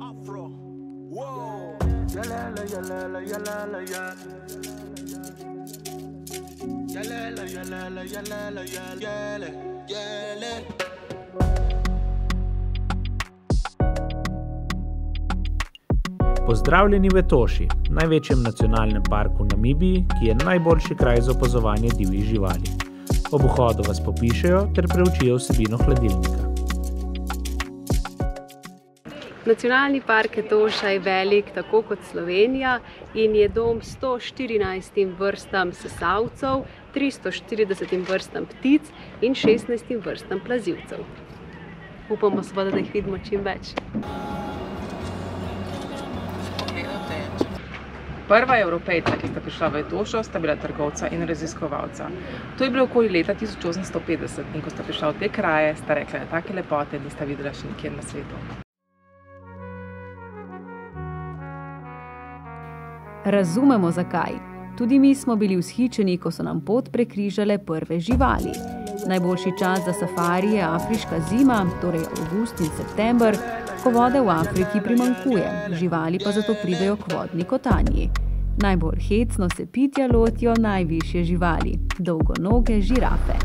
Afro, wow. Pozdravljeni v Etoši, največjem nacionalnem parku v Namibiji, ki je najboljši kraj za opazovanje divjih živali. Ob vhodu vas popišejo ter preučijo vsebino hladilnika. Nacionalni park Etoša je velik tako kot Slovenija in je dom 114 vrstam sesalcev, 340 vrstam ptic in 16 vrstam plazilcev. Upamo seveda, da jih vidimo čim več. Prva Evropejca, ki sta prišla v Etošo, sta bila trgovca in raziskovalca. To je bilo okoli leta 1850 in ko sta prišla v te kraje, sta rekla, da take lepote nista videla še nikjer na svetu. Razumemo zakaj. Tudi mi smo bili vzhičeni, ko so nam pot prekrižale prve živali. Najboljši čas za safari je afriška zima, torej avgust in september, ko vode v Afriki primanjkuje, živali pa zato pridejo k vodni kotanji. Najbolj hecno se pitja lotijo najvišje živali, dolgonoge žirafe.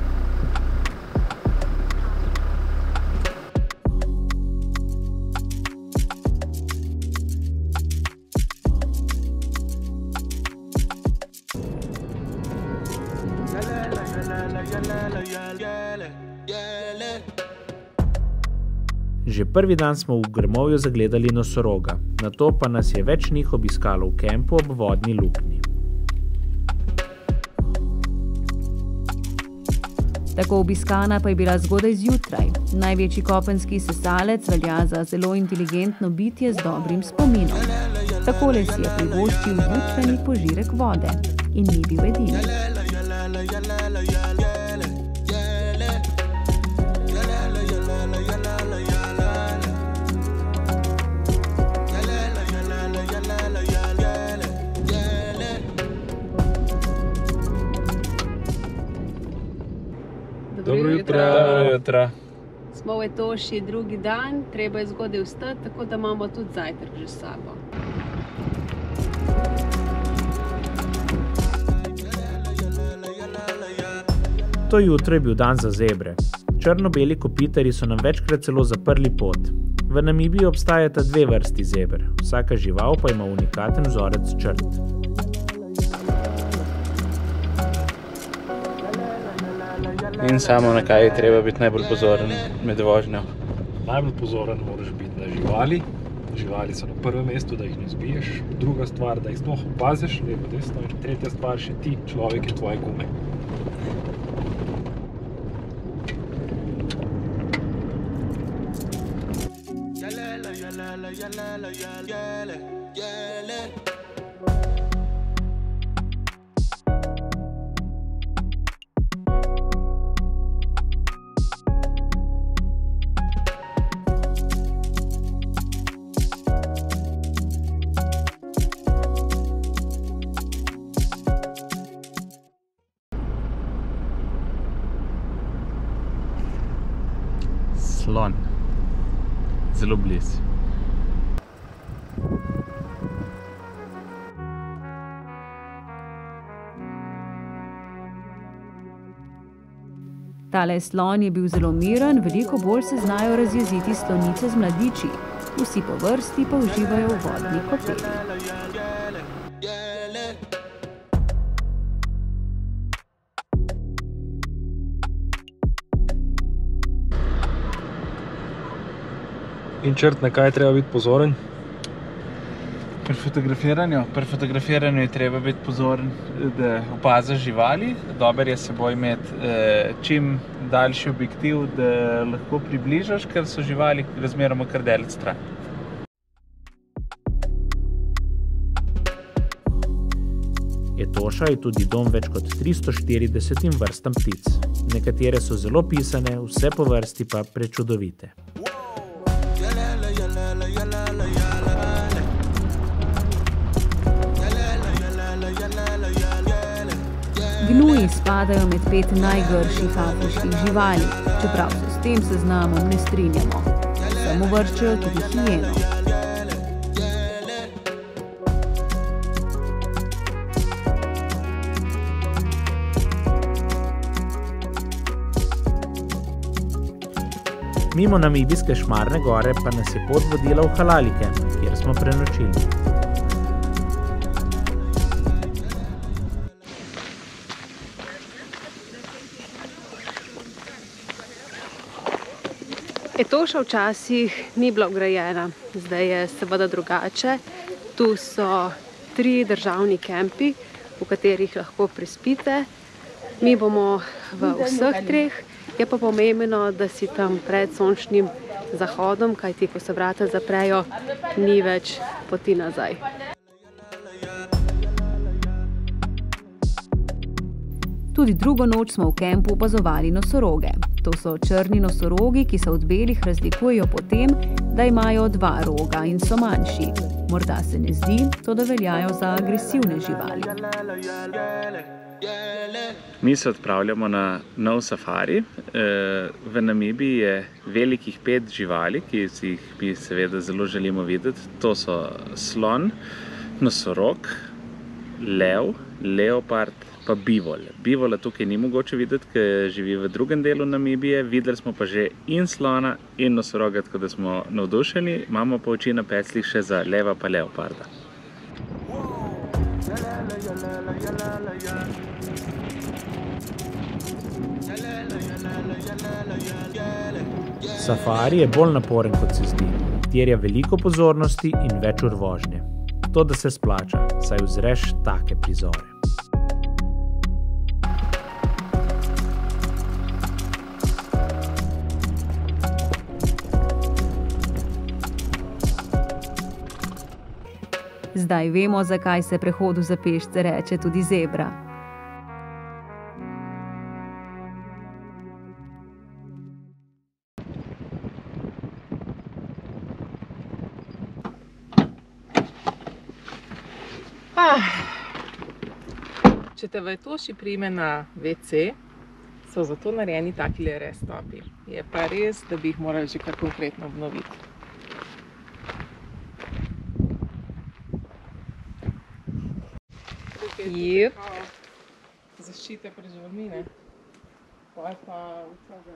Že prvi dan smo v grmovju zagledali nosoroga, nato pa nas je več njih obiskalo v kempu ob vodni luknji. Tako obiskana pa je bila zgodaj zjutraj. Največji kopenski sesalec velja za zelo inteligentno bitje z dobrim spominom. Takole si je privoščil jutrajni požirek vode in ni bil edini. Dobro jutro. Smo v Etoši drugi dan, treba je zgodaj vstati, tako da imamo tudi zajtrk že s sabo. To jutro je bil dan za zebre. Črno-beli kopitarji so nam večkrat celo zaprli pot. V Namibiji obstajata dve vrsti zeber, vsaka žival pa ima unikaten vzorec črt. In samo na kaj je treba biti najbolj pozoren med vožnjo? Najbolj pozoren moraš biti na živali. Živali so na prvem mestu, da jih ne zbiješ. Druga stvar, da jih sploh opaziš, levo desno. In tretja stvar, še ti, človek je tvoje gume. Slon. Zelo blizu. Tale slon je bil zelo miren, veliko bolj se znajo razjeziti slonice z mladiči. Vsi po vrsti pa uživajo v vodni kopeli. In črt, na kaj je treba biti pozoren? Pri fotografiranju je treba biti pozoren, da opaziš živali. Dober je s seboj imeti čim daljši objektiv, da lahko približaš, ker so živali razmeroma kar daleč stran. Etoša je tudi dom več kot 340 vrstam ptic. Nekatere so zelo pisane, vse po vrsti pa prečudovite. Gnuji spadajo med 5 najgrših afriških živali, čeprav se s tem seznamom ne strinjamo. Samo vrščajo tudi hijeno. Mimo namibijske Šmarne gore pa nas je pot vodila v Halalike, kjer smo prenočili. Etoša včasih ni bila ograjena, zdaj je seveda drugače. Tu so 3 državni kempi, v katerih lahko prespite. Mi bomo v vseh 3. Je pa pomembno, da si tam pred sončnim zahodom, kajti ko se vrata zaprejo, ni več poti nazaj. Tudi drugo noč smo v kempu opazovali nosoroge. To so črni nosorogi, ki se od belih razlikujejo po tem, da imajo 2 roga in so manjši. Morda se ne zdi, to da veljajo za agresivne živali. Mi se odpravljamo na nov safari. V Namibiji je velikih 5 živali, ki si jih mi seveda zelo želimo videti. To so slon, nosorog, lev, leopard pa bivol. Bivola tukaj ni mogoče videti, ker živi v drugem delu Namibije. Videli smo pa že in slona in nosoroga, tako da smo navdušeni. Imamo pa oči na pecljih še za leva pa leoparda. Safari je bolj naporen, kot se zdi. Terja veliko pozornosti in več ur vožnje. To, da se splača, saj uzreš take prizore. Zdaj vemo, zakaj se prehodu za pešce reče tudi zebra. Če te v Etoši prime na WC, so zato narejeni takile restopi. Je pa res, da bi jih morali že kar konkretno obnoviti. Yep. Zaščite pred živalmi, ne? Pa je pa vsega.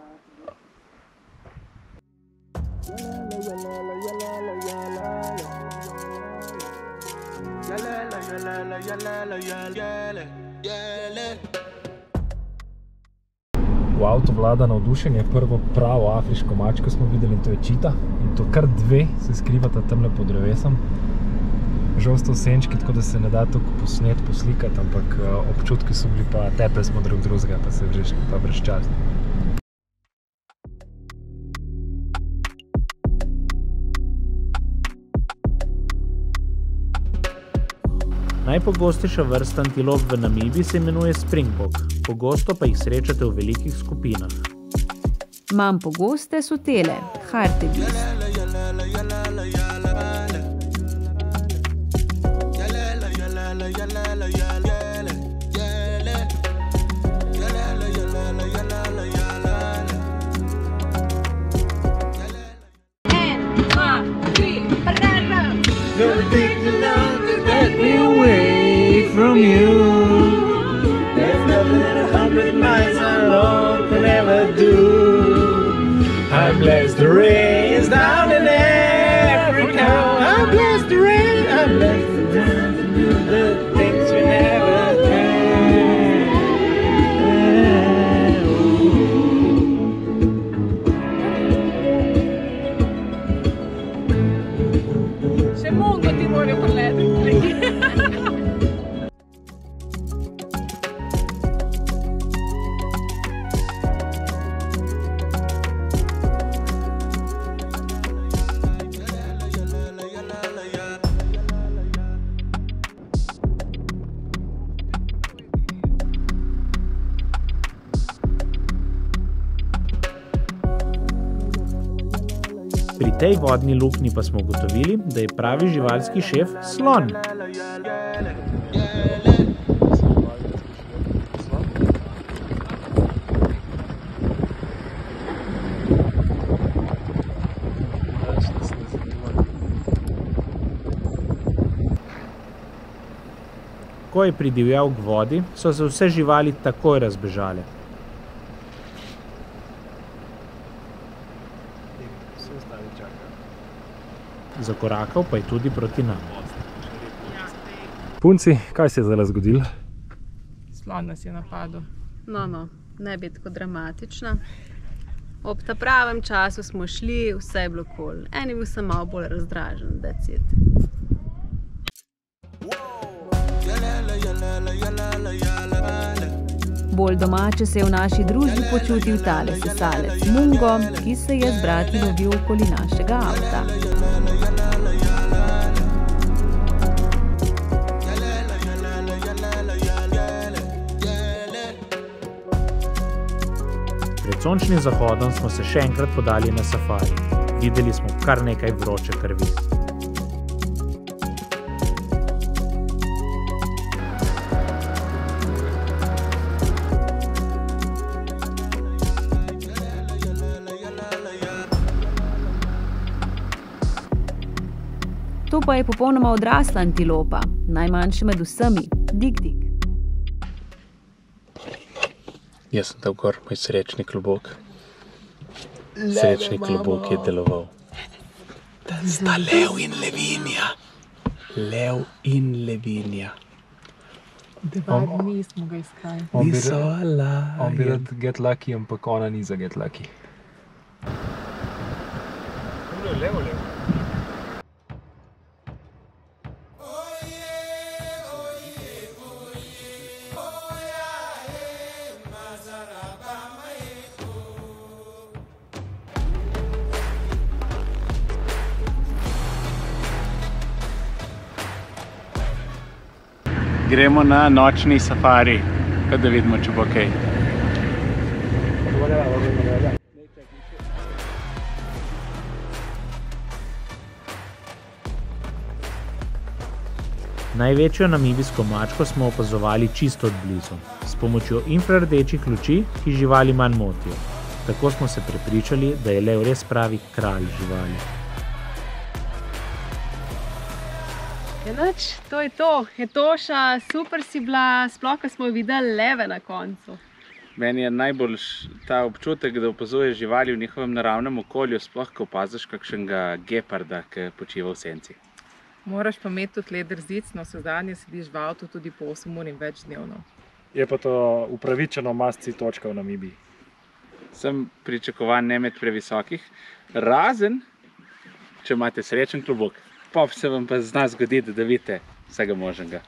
V avtu vlada navdušenje. Prvo pravo afriško mačko smo videli, in to je čita. In to kar 2 se skrivata tamle pod drevesom. Žal sta v senčki, tako da se ne da toliko posnet, poslikati, ampak občutki so bili pa tepli smo drug drugega, pa se vrešli pa brezčasni. Najpogostejša vrsta antilop v Namibiji se imenuje springbok, pogosto pa jih srečate v velikih skupinah. Manj pogoste so tele, hartebeest. From you, there's nothing 100 miles alone can ever do. I'm blessed to raise down in Africa. I'm blessed to raise, I'm blessed to do the things we never can. C'è mondo timore per lei. Pri tej vodni luknji pa smo ugotovili, da je pravi živalski šef slon. Ko je pridivjal k vodi, so se vse živali takoj razbežale. Zakorakal pa je tudi proti nam. Punci, kaj se je zdaj zgodilo? Slon nas je napadel. No, ne bi tako dramatična. Ob ta pravem času smo šli, vse je bilo cool. En je bil sem malo bolj razdražen, that's it. Bolj domače se je v naši družbi počutil tale sesalec Mungo, ki se je z brati lovil okoli našega avta. Pred sončnim zahodom smo se še enkrat podali na safari. Videli smo kar nekaj vroče krvi. To pa je popolnoma odrasla antilopa, najmanjša med vsemi, Dik-Dik. Jaz sem dal gor moj srečni klobok. Srečni klobok je deloval. Sta lev in levinja. Lev in levinja. 2 dni smo ga iskali. On bi rad get lucky, ampak ona ni za get lucky. Levo. Gremo na nočni safari, da vidimo, če bo kaj. Največjo namibijsko mačko smo opazovali čisto od blizu, s pomočjo infrardečih luči, ki živali manj motijo. Tako smo se prepričali, da je lev res pravi kralj živali. Enač, to je to. Etoša, super si bila, sploh ko smo videli leve na koncu. Meni je najbolj ta občutek, da opazuješ živali v njihovem naravnem okolju, sploh ko opaziš kakšnega geparda, ki počiva v senci. Moraš pa imeti tudi leder zic, no vsezadnje sediš v avtu tudi po 8 ur in več dnevno. Je pa to upravičeno masci točka v Namibiji. Sem pričakovan ne imeti previsokih, razen, če imate srečen klobok. Pa se vam pa zna zgoditi, da vidite vsega možnega.